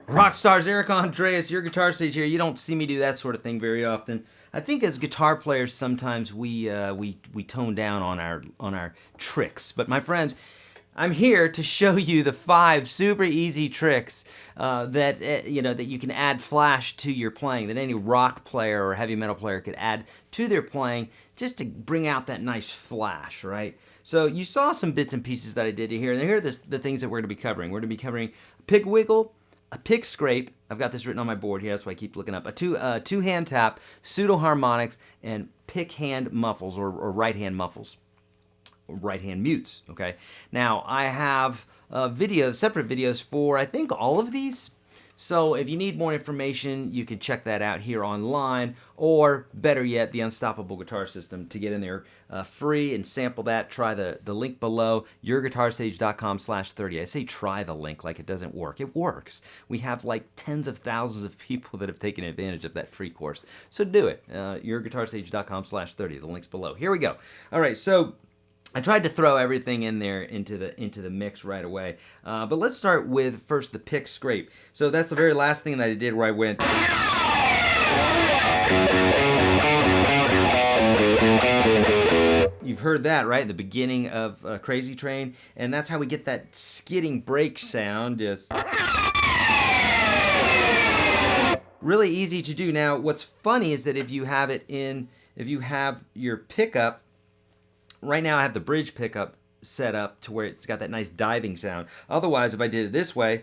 Rock stars, Eric Andreas, your guitar sage here. You don't see me do that sort of thing very often. I think as guitar players, sometimes we tone down on our tricks. But my friends, I'm here to show you the 5 super easy tricks that that you can add flash to your playing, that any rock player or heavy metal player could add to their playing, just to bring out that nice flash, right? So you saw some bits and pieces that I did here, and here are the things that we're going to be covering. We're going to be covering a pick wiggle, a pick scrape. I've got this written on my board here, that's why I keep looking up. A two hand tap, pseudo harmonics, and pick hand muffles or right hand muffles, right hand mutes. Okay. Now I have separate videos for I think all of these. So if you need more information, you can check that out here online, or better yet, the Unstoppable Guitar System. To get in there free and sample that, try the link below, YourGuitarSage.com/30. I say try the link like it doesn't work. It works. We have like tens of thousands of people that have taken advantage of that free course. So do it. YourGuitarSage.com/30. The link's below. Here we go. All right, so I tried to throw everything in there into the mix right away, but let's start with first the pick scrape. So that's the very last thing that I did, where I went. You've heard that, right? The beginning of Crazy Train, and that's how we get that skidding brake sound. Just really easy to do. Now, what's funny is that if you have your pickup. Right now I have the bridge pickup set up to where it's got that nice diving sound. Otherwise, if I did it this way,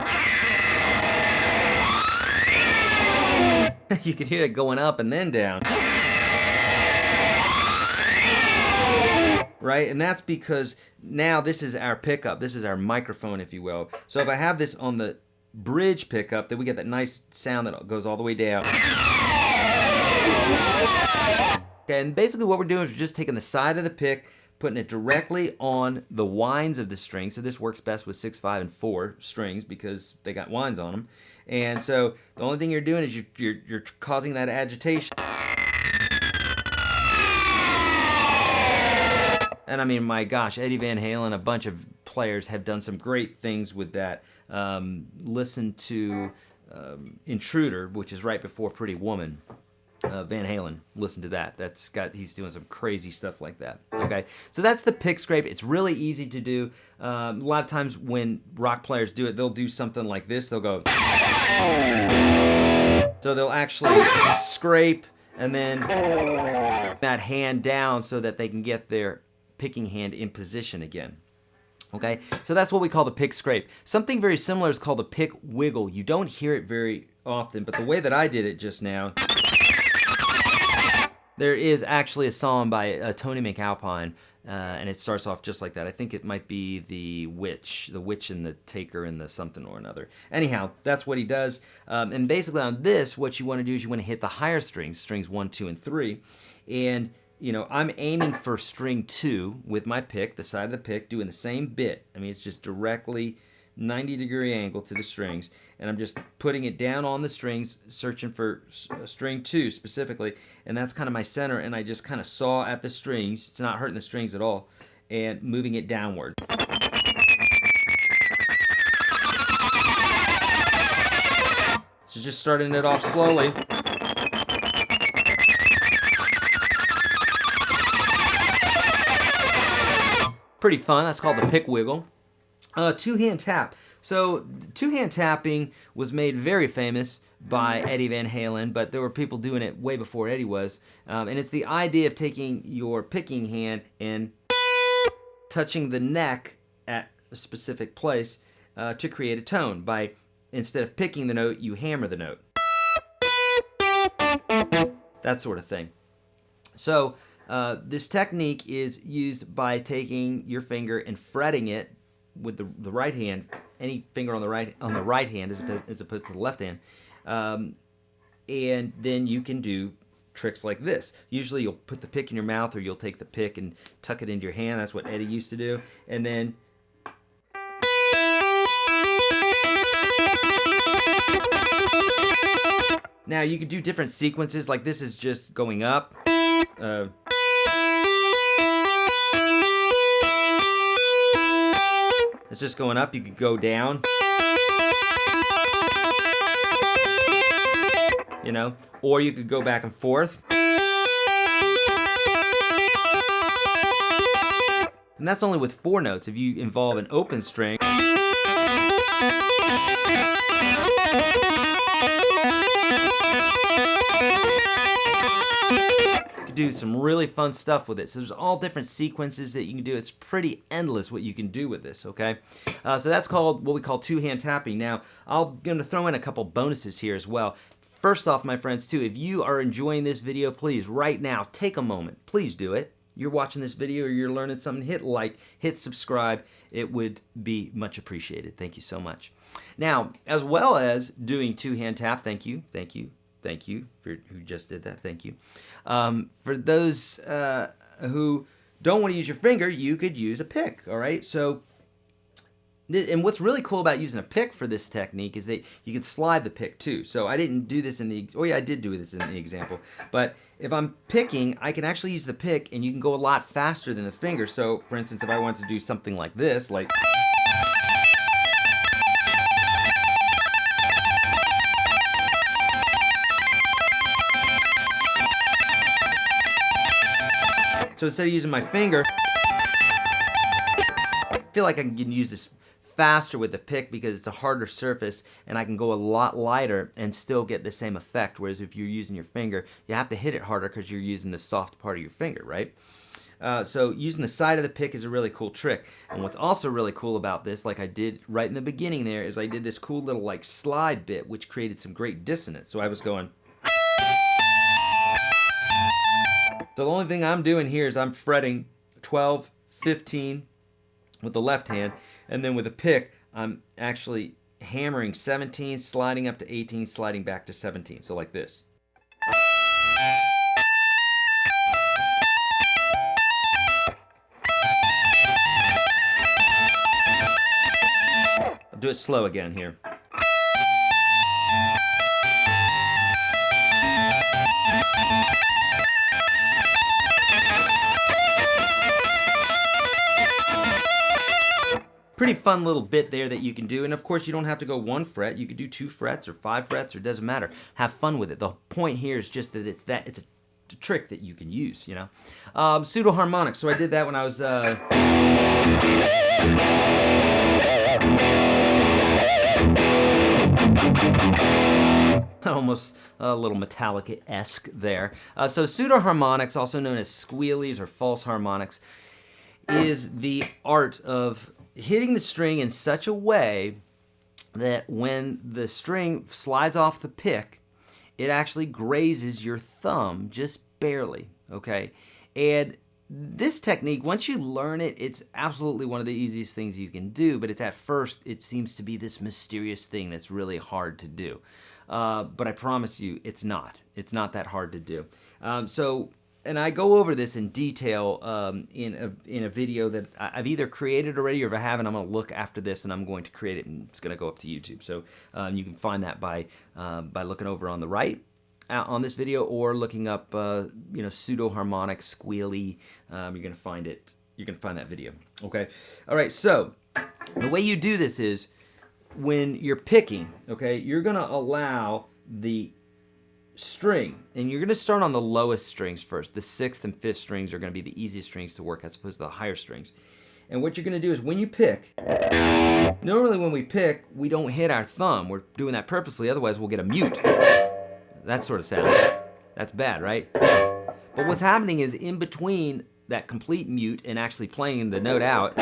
you can hear it going up and then down. Right? And that's because now this is our pickup. This is our microphone, if you will. So if I have this on the bridge pickup, then we get that nice sound that goes all the way down. Okay, and basically what we're doing is we're just taking the side of the pick, putting it directly on the winds of the string. So this works best with 6, 5, and 4 strings because they got winds on them. And so the only thing you're doing is you're causing that agitation. And I mean, my gosh, Eddie Van Halen, a bunch of players have done some great things with that. Listen to Intruder, which is right before Pretty Woman. Van Halen, listen to that. He's doing some crazy stuff like that. Okay, so that's the pick scrape. It's really easy to do. A lot of times when rock players do it, they'll do something like this. They'll go. So they'll actually scrape and then that hand down so that they can get their picking hand in position again. Okay, so that's what we call the pick scrape. Something very similar is called a pick wiggle. You don't hear it very often, but the way that I did it just now. There is actually a song by Tony McAlpine, and it starts off just like that. I think it might be the Witch and the Taker and the something or another. Anyhow, that's what he does. And basically on this, what you want to do is you want to hit the higher strings 1, 2, and 3. And, I'm aiming for string 2 with my pick, the side of the pick, doing the same bit. I mean, it's just directly 90-degree angle to the strings, and I'm just putting it down on the strings, searching for string 2 specifically, and that's kind of my center, and I just kind of saw at the strings. It's not hurting the strings at all, and moving it downward. So just starting it off slowly. Pretty fun. That's called the pick wiggle. Two-hand tap. So two-hand tapping was made very famous by Eddie Van Halen, but there were people doing it way before Eddie was. And it's the idea of taking your picking hand and touching the neck at a specific place to create a tone. By, instead of picking the note, you hammer the note. That sort of thing. So this technique is used by taking your finger and fretting it with the right hand, any finger on the right hand as opposed to the left hand, and then you can do tricks like this. Usually you'll put the pick in your mouth, or you'll take the pick and tuck it into your hand. That's what Eddie used to do. And then now you can do different sequences. Like this is just going up. just going up, you could go down. You know, or you could go back and forth. And that's only with 4 notes. If you involve an open string, you can do some really fun stuff with it. So there's all different sequences that you can do. It's pretty endless what you can do with this, okay? So that's called what we call two-hand tapping. Now, I'm going to throw in a couple bonuses here as well. First off, my friends, too, if you are enjoying this video, please, right now, take a moment. Please do it. You're watching this video or you're learning something, hit like, hit subscribe. It would be much appreciated. Thank you so much. Now, as well as doing two-hand tap, thank you for who just did that, thank you. For those who don't want to use your finger, you could use a pick, all right? So, and what's really cool about using a pick for this technique is that you can slide the pick too. So I didn't do this in the, oh yeah, I did do this in the example. But if I'm picking, I can actually use the pick and you can go a lot faster than the finger. So for instance, if I want to do something like this, like, so instead of using my finger, I feel like I can use this faster with the pick because it's a harder surface and I can go a lot lighter and still get the same effect, whereas if you're using your finger, you have to hit it harder because you're using the soft part of your finger, right? So using the side of the pick is a really cool trick. And what's also really cool about this, like I did right in the beginning there, is I did this cool little like slide bit which created some great dissonance. So I was going, so the only thing I'm doing here is I'm fretting 12, 15 with the left hand, and then with a pick, I'm actually hammering 17, sliding up to 18, sliding back to 17. So like this. I'll do it slow again here. Pretty fun little bit there that you can do, and of course you don't have to go 1 fret. You could do 2 frets or 5 frets, or it doesn't matter. Have fun with it. The point here is just that it's a trick that you can use, you know. Pseudo harmonic. So I did that when I was almost a little Metallica-esque there. So pseudo harmonics, also known as squealies or false harmonics, is the art of hitting the string in such a way that when the string slides off the pick, it actually grazes your thumb just barely, okay? And this technique, once you learn it, it's absolutely one of the easiest things you can do, but it's at first, it seems to be this mysterious thing that's really hard to do. But I promise you, it's not. It's not that hard to do. And I go over this in detail in a video that I've either created already, or if I haven't, I'm going to look after this and I'm going to create it, and it's going to go up to YouTube. So you can find that by looking over on the right on this video, or looking up you know, pseudo harmonic squealy. You're going to find it. You're going to find that video. Okay. All right. So the way you do this is when you're picking. Okay, you're going to allow the string, and you're going to start on the lowest strings first. The 6th and 5th strings are going to be the easiest strings to work as opposed to the higher strings. And what you're going to do is when you pick, normally when we pick, we don't hit our thumb. We're doing that purposely, otherwise we'll get a mute. That sort of sound. That's bad, right? But what's happening is in between that complete mute and actually playing the note out,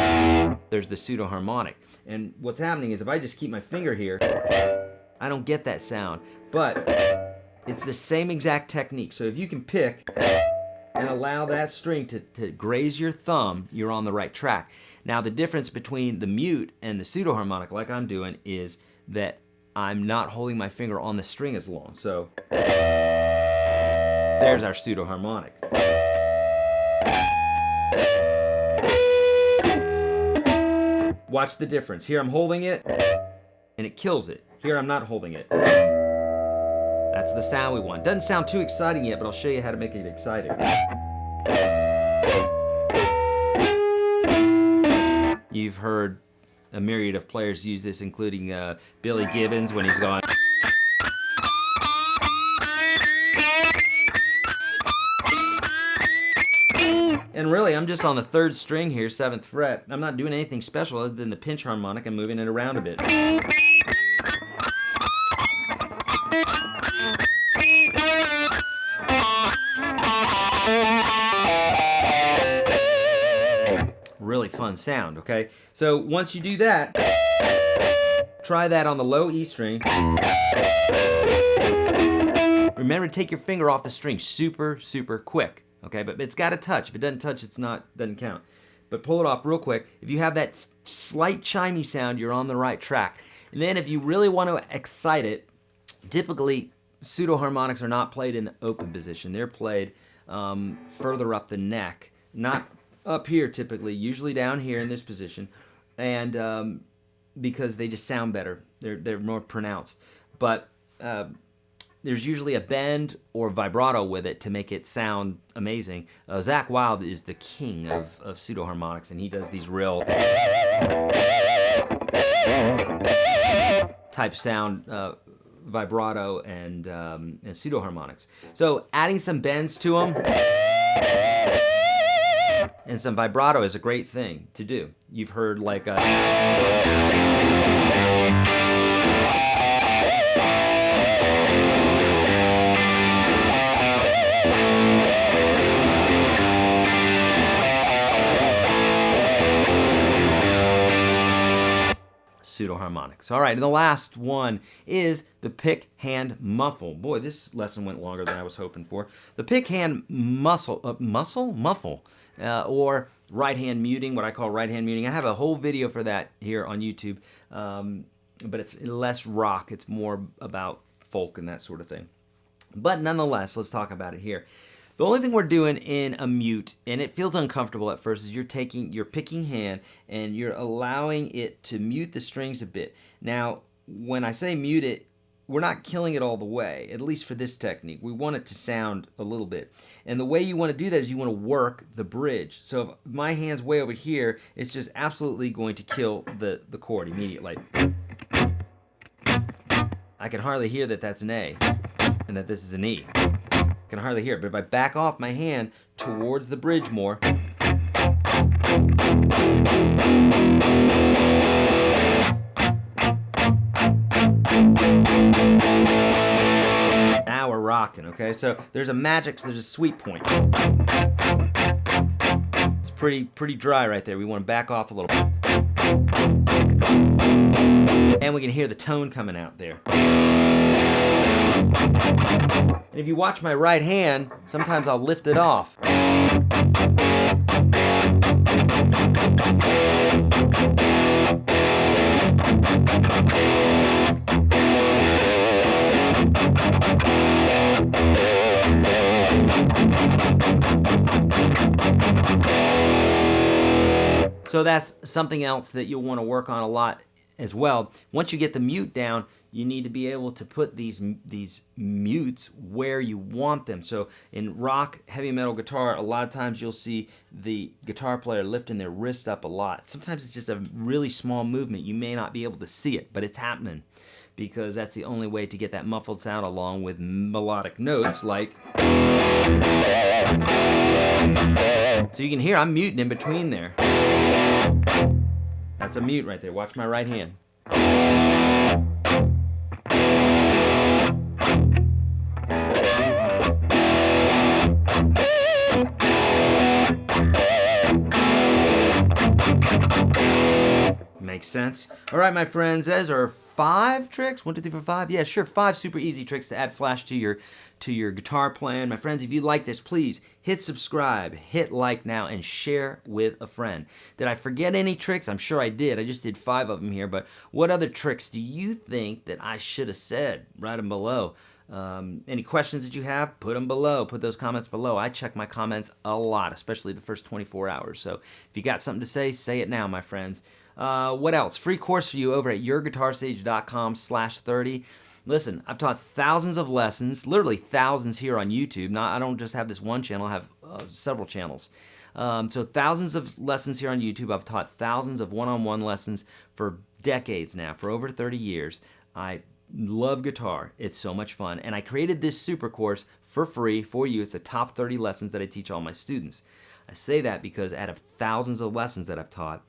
there's the pseudo harmonic. And what's happening is if I just keep my finger here, I don't get that sound. But it's the same exact technique. So if you can pick and allow that string to graze your thumb, you're on the right track. Now the difference between the mute and the pseudo harmonic, like I'm doing, is that I'm not holding my finger on the string as long. So there's our pseudo harmonic. Watch the difference. Here I'm holding it and it kills it. Here I'm not holding it. That's the sound we want. Doesn't sound too exciting yet, but I'll show you how to make it exciting. You've heard A myriad of players use this, including Billy Gibbons when he's going. And really, I'm just on the 3rd string here, 7th fret. I'm not doing anything special other than the pinch harmonic and moving it around a bit. Really fun sound, okay? So once you do that, try that on the low E string. Remember to take your finger off the string super, super quick, okay? But it's got to touch. If it doesn't touch, doesn't count. But pull it off real quick. If you have that slight chimey sound, you're on the right track. And then if you really want to excite it, typically pseudo harmonics are not played in the open position. They're played further up the neck, not up here typically, usually down here in this position, and because they just sound better. They're more pronounced. But there's usually a bend or vibrato with it to make it sound amazing. Zakk Wylde is the king of pseudo harmonics, and he does these real type sound vibrato and pseudo harmonics. So adding some bends to them and some vibrato is a great thing to do. You've heard like a pseudo harmonics. All right, and the last one is the pick hand muffle. Boy, this lesson went longer than I was hoping for. The pick hand muffle, or right hand muting, what I call right hand muting. I have a whole video for that here on YouTube, but it's less rock. It's more about folk and that sort of thing. But nonetheless, let's talk about it here. The only thing we're doing in a mute, and it feels uncomfortable at first, is you're taking your picking hand and you're allowing it to mute the strings a bit. Now, when I say mute it, we're not killing it all the way, at least for this technique. We want it to sound a little bit. And the way you want to do that is you want to work the bridge. So if my hand's way over here, it's just absolutely going to kill the chord immediately. I can hardly hear that that's an A and that this is an E. I can hardly hear it, but if I back off my hand towards the bridge more, now we're rocking, okay? So there's a sweet point. It's pretty dry right there. We want to back off a little bit. And we can hear the tone coming out there. And if you watch my right hand, sometimes I'll lift it off. So that's something else that you'll want to work on a lot as well. Once you get the mute down, you need to be able to put these mutes where you want them. So in rock, heavy metal guitar, a lot of times you'll see the guitar player lifting their wrist up a lot. Sometimes it's just a really small movement. You may not be able to see it, but it's happening because that's the only way to get that muffled sound along with melodic notes like. So you can hear I'm muting in between there. That's a mute right there. Watch my right hand. Makes sense. All right, my friends, those are 5 tricks. 1, 2, 3, 4, 5. Yeah, sure, 5 super easy tricks to add flash to your guitar playing. My friends, if you like this, please hit subscribe, hit like now, and share with a friend. Did I forget any tricks? I'm sure I did. I just did 5 of them here, but what other tricks do you think that I should have said? Write them below. Any questions that you have, put them below. Put those comments below. I check my comments a lot, especially the first 24 hours. So if you got something to say it now, my friends. What else? Free course for you over at YourGuitarSage.com/30. Listen, I've taught thousands of lessons, literally thousands here on YouTube. I don't just have this one channel, I have several channels. So thousands of lessons here on YouTube. I've taught thousands of one-on-one lessons for decades now, for over 30 years. I love guitar. It's so much fun. And I created this super course for free for you. It's the top 30 lessons that I teach all my students. I say that because out of thousands of lessons that I've taught,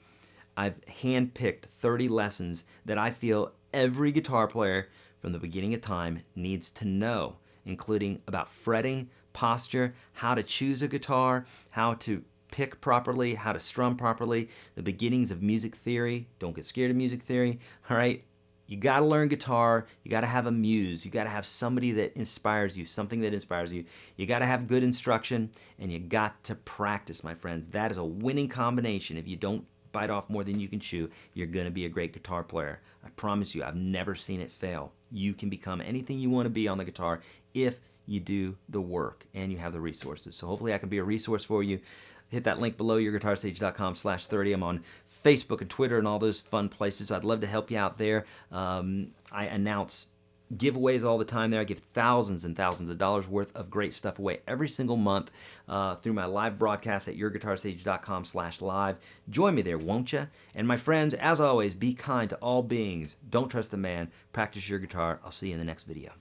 I've handpicked 30 lessons that I feel every guitar player from the beginning of time needs to know, including about fretting, posture, how to choose a guitar, how to pick properly, how to strum properly, the beginnings of music theory. Don't get scared of music theory, all right? You got to learn guitar. You got to have a muse. You got to have somebody that inspires you, something that inspires you. You got to have good instruction, and you got to practice, my friends. That is a winning combination. If you don't bite off more than you can chew, you're going to be a great guitar player. I promise you, I've never seen it fail. You can become anything you want to be on the guitar if you do the work and you have the resources. So hopefully I can be a resource for you. Hit that link below, YourGuitarSage.com/30. I'm on Facebook and Twitter and all those fun places. So I'd love to help you out there. I announce giveaways all the time there. I give thousands and thousands of dollars worth of great stuff away every single month through my live broadcast at YourGuitarSage.com/live. Join me there, won't you? And my friends, as always, be kind to all beings. Don't trust the man. Practice your guitar. I'll see you in the next video.